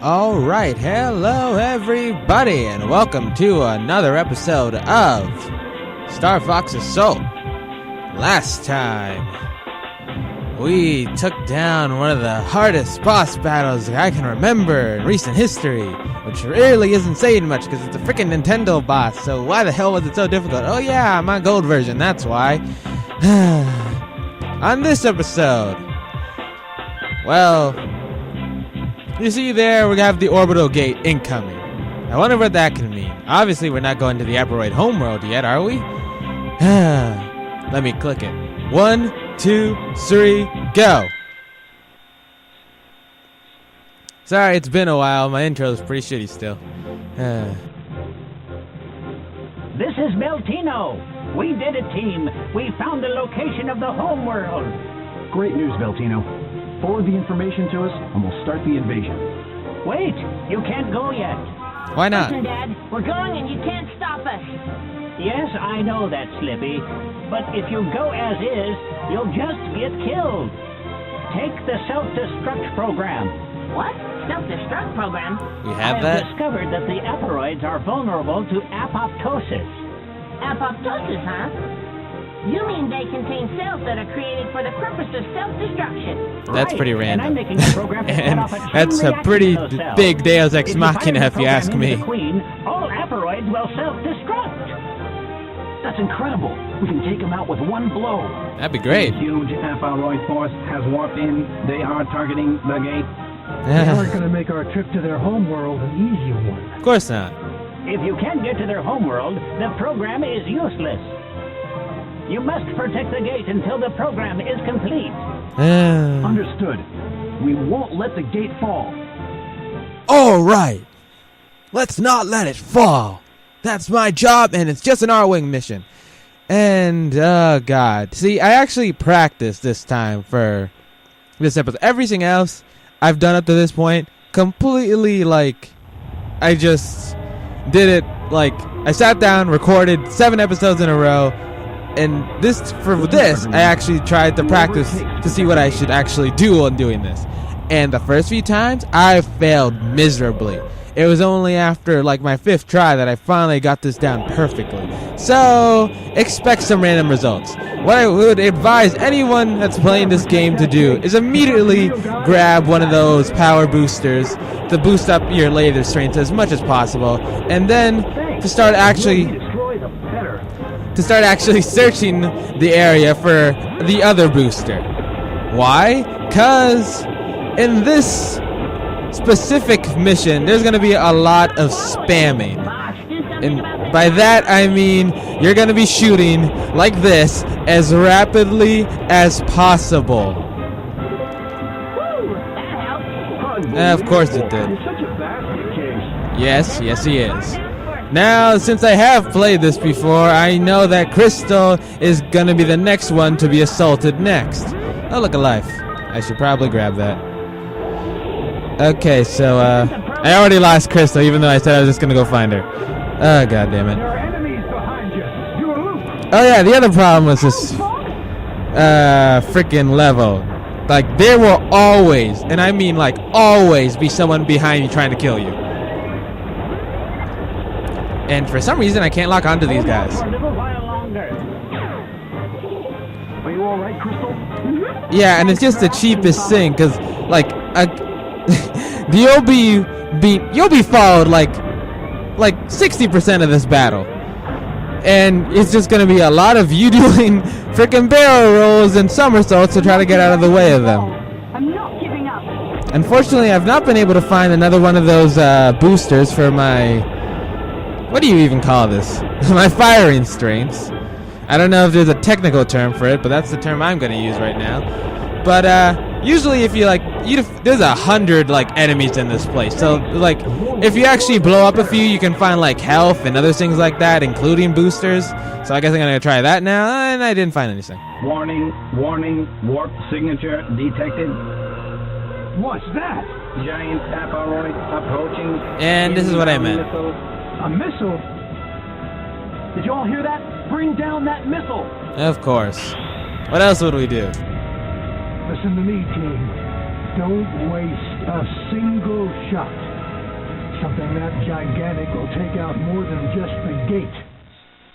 Alright, hello everybody, and welcome to another episode of Star Fox Assault. Last time, we took down one of the hardest boss battles I can remember in recent history, which really isn't saying much because it's a freaking Nintendo boss, so why the hell was it so difficult? Oh yeah, my gold version, that's why. On this episode, well, you see there, we have the orbital gate incoming. I wonder what that can mean. Obviously, we're not going to the aparoid homeworld yet, are we? Let me click it. 1, 2, 3, go! Sorry, it's been a while. My intro is pretty shitty still. This is Beltino. We did it, team. We found the location of the homeworld. Great news, Beltino. Forward the information to us, and we'll start the invasion. Wait, you can't go yet. Why not? Listen, Dad, we're going and you can't stop us. Yes, I know that, Slippy. But if you go as is, you'll just get killed. Take the self-destruct program. What? Self-destruct program? We I have that? discovered that the aparoids are vulnerable to apoptosis. Apoptosis, huh? You mean they contain cells that are created for the purpose of self-destruction? That's Right, pretty and I'm random. making a program to set And off a chain that's a reaction pretty to those cells. big Deus Ex If you Machina fire if the you ask program into me. the Queen, all aparoids will self-destruct. That's incredible. We can take them out with one blow. That'd be great. Huge aparoid force has warped in. They are targeting the gate. They aren't going to make our trip to their homeworld an easy one. Of course not. If you can't get to their homeworld, the program is useless. You must protect the gate until the program is complete. Understood. We won't let the gate fall. Alright! Let's not let it fall! That's my job, and it's just an R-Wing mission. And, oh god. See, I actually practiced this time for this episode. Everything else I've done up to this point, completely, I just did it, I sat down, recorded 7 episodes in a row, and for this, I actually tried to practice to see what I should actually do on doing this. And the first few times, I failed miserably. It was only after my 5th try that I finally got this down perfectly. So, expect some random results. What I would advise anyone that's playing this game to do is immediately grab one of those power boosters to boost up your laser strength as much as possible, and then to start actually searching the area for the other booster. Why? 'Cause in this specific mission, there's going to be a lot of spamming. And by that, I mean you're going to be shooting like this as rapidly as possible. Of course it did. You're such a basket case. Yes, he is. Now, since I have played this before, I know that Crystal is going to be the next one to be assaulted next. Oh, look alive. I should probably grab that. Okay, so, I already lost Crystal, even though I said I was just gonna go find her. Oh, god damn it. There are enemies behind you. You're aloof. Oh yeah, the other problem was this, freaking level. There will always, and I mean always, be someone behind you trying to kill you. And for some reason, I can't lock onto these guys. For a little while longer. Are you all right, Crystal? Yeah, and it's just the cheapest thing, cause you'll be followed 60% of this battle, and it's just gonna be a lot of you doing freaking barrel rolls and somersaults to try to get out of the way of them. I'm not giving up. Unfortunately, I've not been able to find another one of those boosters for my, what do you even call this? My firing strengths. I don't know if there's a technical term for it, but that's the term I'm gonna use right now. But usually, if you there's 100 enemies in this place. So if you actually blow up a few, you can find health and other things like that, including boosters. So I guess I'm gonna try that now, and I didn't find anything. Warning, warp signature detected. What's that? Giant aparoid approaching. And this is what I meant. A missile? Did you all hear that? Bring down that missile. Of course. What else would we do? Listen to me, team. Don't waste a single shot. Something that gigantic will take out more than just the gate.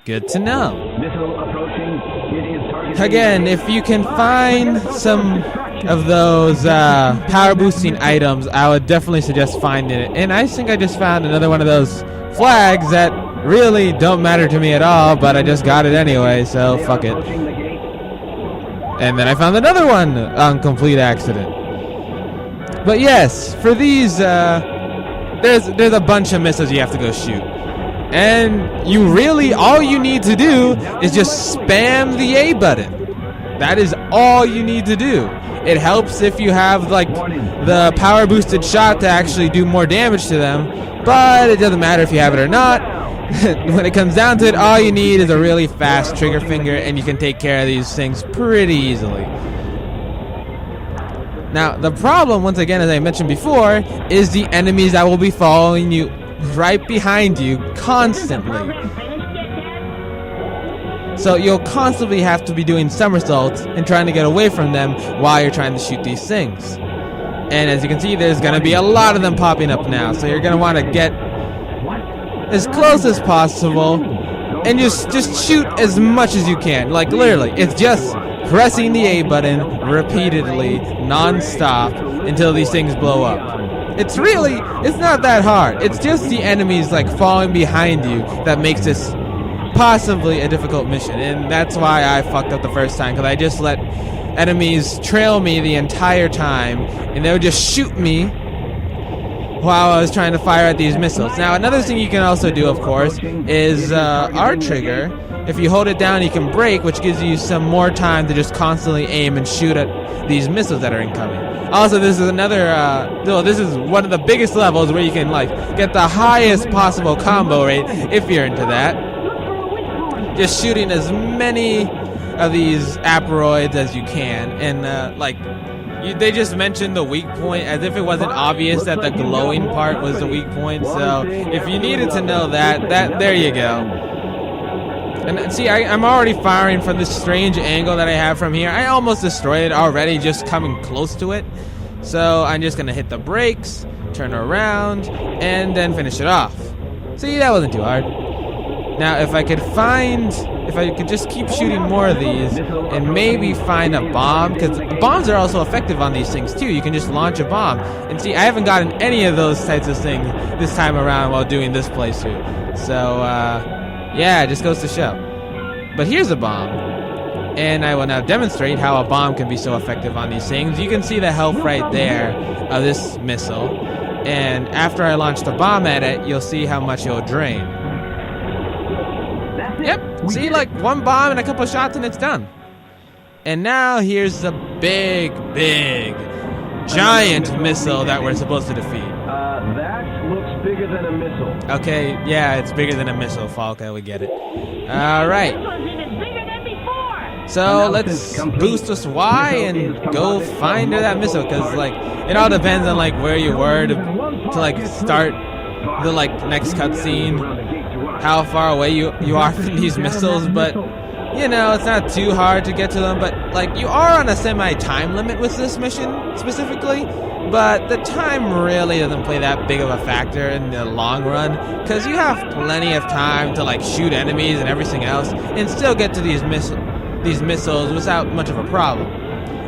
Good to know. Missile approaching. It is targeting. Again, if you can find some of those power boosting items, I would definitely suggest finding it. And I think I just found another one of those flags that really don't matter to me at all, but I just got it anyway, so fuck it. Approaching the gate. And then I found another one on complete accident. But yes, for these, there's a bunch of missiles you have to go shoot. And you really, all you need to do is just spam the A button. That is all you need to do. It helps if you have like the power boosted shot to actually do more damage to them, but it doesn't matter if you have it or not. When it comes down to it, all you need is a really fast trigger finger and you can take care of these things pretty easily. Now, the problem, once again, as I mentioned before, is the enemies that will be following you right behind you constantly. So you'll constantly have to be doing somersaults and trying to get away from them while you're trying to shoot these things. And as you can see, there's going to be a lot of them popping up now. So you're going to want to get as close as possible and just shoot as much as you can. Like literally, it's just pressing the A button repeatedly, non-stop, until these things blow up. It's not that hard. It's just the enemies like falling behind you that makes this possibly a difficult mission. And that's why I fucked up the first time, because I just let enemies trail me the entire time, and they would just shoot me while I was trying to fire at these missiles. Now, another thing you can also do, of course, is R trigger. If you hold it down, you can brake, which gives you some more time to just constantly aim and shoot at these missiles that are incoming. Also, this is this is one of the biggest levels where you can like get the highest possible combo rate if you're into that. Just shooting as many of these aparoids as you can, and they just mentioned the weak point as if it wasn't obvious that the glowing part was the weak point. So if you needed to know that there you go. And see, I'm already firing from this strange angle that I have from here. I almost destroyed it already just coming close to it. So I'm just going to hit the brakes, turn around, and then finish it off. See, that wasn't too hard. Now, if I could just keep shooting more of these and maybe find a bomb, because bombs are also effective on these things too. You can just launch a bomb. And see, I haven't gotten any of those types of things this time around while doing this playthrough. So, yeah, it just goes to show. But here's a bomb. And I will now demonstrate how a bomb can be so effective on these things. You can see the health right there of this missile. And after I launch the bomb at it, you'll see how much it'll drain. Yep, see, like one bomb and a couple shots and it's done. And now here's the big, giant missile that we're supposed to defeat. That looks bigger than a missile. Okay, yeah, it's bigger than a missile, Falco, we get it. Alright. So let's boost us Y and go find that missile, because like it all depends on like where you were to like start the like next cutscene, how far away you are from these missiles. But you know, it's not too hard to get to them. But like you are on a semi-time limit with this mission specifically, but the time really doesn't play that big of a factor in the long run, because you have plenty of time to like shoot enemies and everything else and still get to these missiles without much of a problem.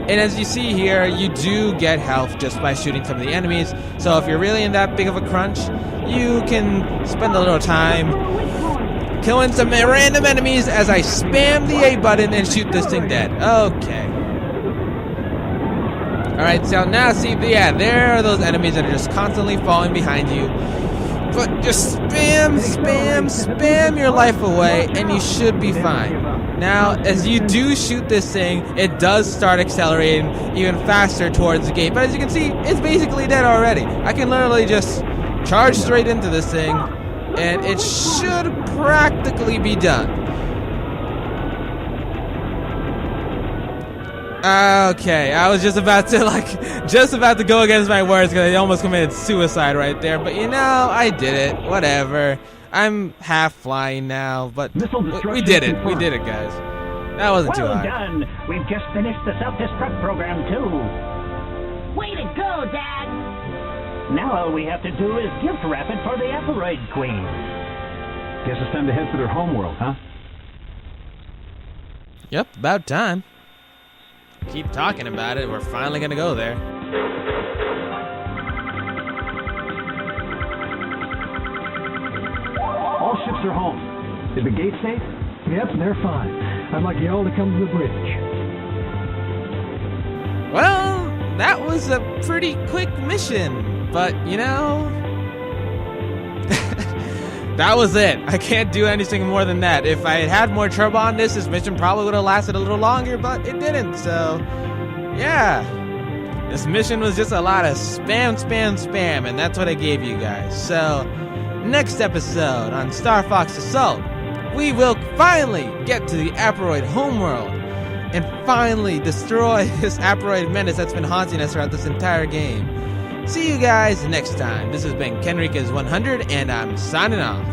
And as you see here, you do get health just by shooting some of the enemies. So if you're really in that big of a crunch, you can spend a little time killing some random enemies as I spam the A button and shoot this thing dead. Okay. Alright, so now see, yeah, there are those enemies that are just constantly falling behind you. But just spam your life away and you should be fine. Now, as you do shoot this thing, it does start accelerating even faster towards the gate. But as you can see, it's basically dead already. I can literally just charge straight into this thing, and it should practically be done. Okay, I was just about to go against my words because I almost committed suicide right there. But you know, I did it. Whatever. I'm half flying now, but we did it. We did it, guys. That wasn't too hard. Well done. We've just finished the self-destruct program, too. Way to go, Dad! Now all we have to do is gift wrap it for the aparoid queen. Guess it's time to head for their homeworld, huh? Yep, about time. Keep talking about it. We're finally gonna go there. All ships are home. Is the gate safe? Yep, they're fine. I'd like y'all to come to the bridge. Well, that was a pretty quick mission, but you know, that was it. I can't do anything more than that. If I had had more trouble on this mission probably would have lasted a little longer, but it didn't. So, yeah, this mission was just a lot of spam, and that's what I gave you guys. So, next episode on Star Fox Assault, we will finally get to the aparoid homeworld and finally destroy this aparoid menace that's been haunting us throughout this entire game. See you guys next time. This has been Kenrica's 100, and I'm signing off.